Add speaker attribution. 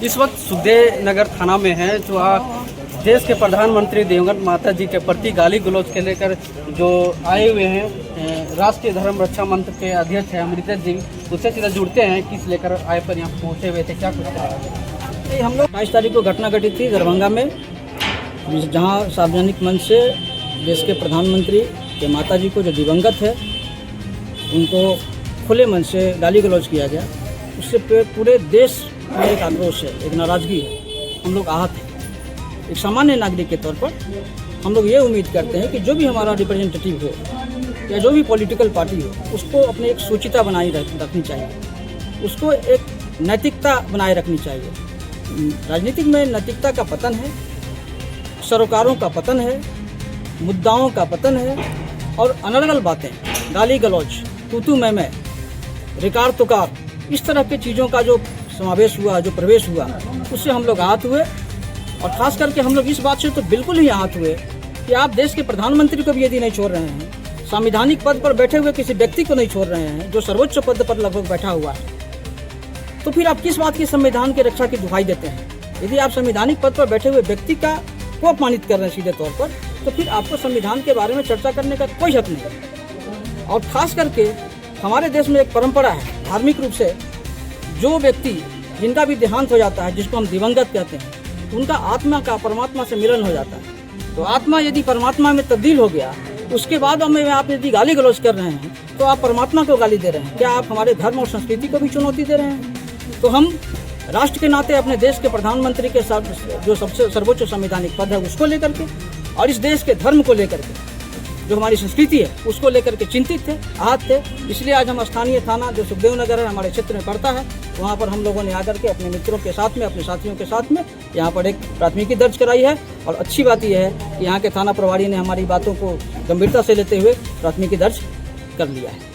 Speaker 1: इस वक्त सुखदेव नगर थाना में है जो देश के प्रधानमंत्री दिवंगत माता जी के प्रति गाली गलौज के लेकर जो आए हुए हैं राष्ट्रीय धर्म रक्षा मंच के अध्यक्ष हैं अमृता जी, उससे सीधा जुड़ते हैं किस लेकर आए पर यहाँ पहुँचे हुए थे, क्या कुछ करेंगे।
Speaker 2: हम लोग 22 तारीख को घटना घटी थी दरभंगा में, जहाँ सार्वजनिक मंच से देश के प्रधानमंत्री के माता जी को जो दिवंगत है उनको खुले मन से गाली गलौज किया गया। उससे पूरे देश में एक आक्रोश है, एक नाराज़गी है। हम लोग आहत हैं। एक सामान्य नागरिक के तौर पर हम लोग ये उम्मीद करते हैं कि जो भी हमारा रिप्रेजेंटेटिव हो या जो भी पॉलिटिकल पार्टी हो उसको अपनी एक सूचिता बनाई रखनी चाहिए, उसको एक नैतिकता बनाए रखनी चाहिए। राजनीतिक में नैतिकता का पतन है, सरोकारों का पतन है, मुद्दाओं का पतन है और अनर्गल बातें, गाली गलौज, तू मैं, रिकार तुकार, इस तरह की चीज़ों का जो समावेश हुआ, जो प्रवेश हुआ, उससे हम लोग आहत हुए। और ख़ास करके हम लोग इस बात से तो बिल्कुल ही आहत हुए कि आप देश के प्रधानमंत्री को भी यदि नहीं छोड़ रहे हैं, संवैधानिक पद पर बैठे हुए किसी व्यक्ति को नहीं छोड़ रहे हैं जो सर्वोच्च पद पर लगभग बैठा हुआ है, तो फिर आप किस बात की संविधान की रक्षा की दुहाई देते हैं। यदि आप संवैधानिक पद पर बैठे हुए व्यक्ति को अपमानित कर रहे हैं सीधे तौर पर, तो फिर आपको संविधान के बारे में चर्चा करने का कोई हक नहीं। और ख़ास करके हमारे देश में एक परंपरा है, धार्मिक रूप से जो व्यक्ति जिनका भी देहांत हो जाता है, जिसको हम दिवंगत कहते हैं, उनका आत्मा का परमात्मा से मिलन हो जाता है। तो आत्मा यदि परमात्मा में तब्दील हो गया, उसके बाद हमें आप यदि गाली गलौज कर रहे हैं तो आप परमात्मा को गाली दे रहे हैं। क्या आप हमारे धर्म और संस्कृति को भी चुनौती दे रहे हैं? तो हम राष्ट्र के नाते अपने देश के प्रधानमंत्री के साथ जो सबसे सर्वोच्च संवैधानिक पद है उसको लेकर के और इस देश के धर्म को लेकर के, जो हमारी संस्कृति है उसको लेकर के चिंतित थे, आहत थे। इसलिए आज हम स्थानीय थाना जो सुखदेव नगर है हमारे क्षेत्र में पड़ता है, वहाँ पर हम लोगों ने आकर के अपने मित्रों के साथ में, अपने साथियों के साथ में यहाँ पर एक प्राथमिकी दर्ज कराई है। और अच्छी बात यह है कि यहाँ के थाना प्रभारी ने हमारी बातों को गंभीरता से लेते हुए प्राथमिकी दर्ज कर लिया है।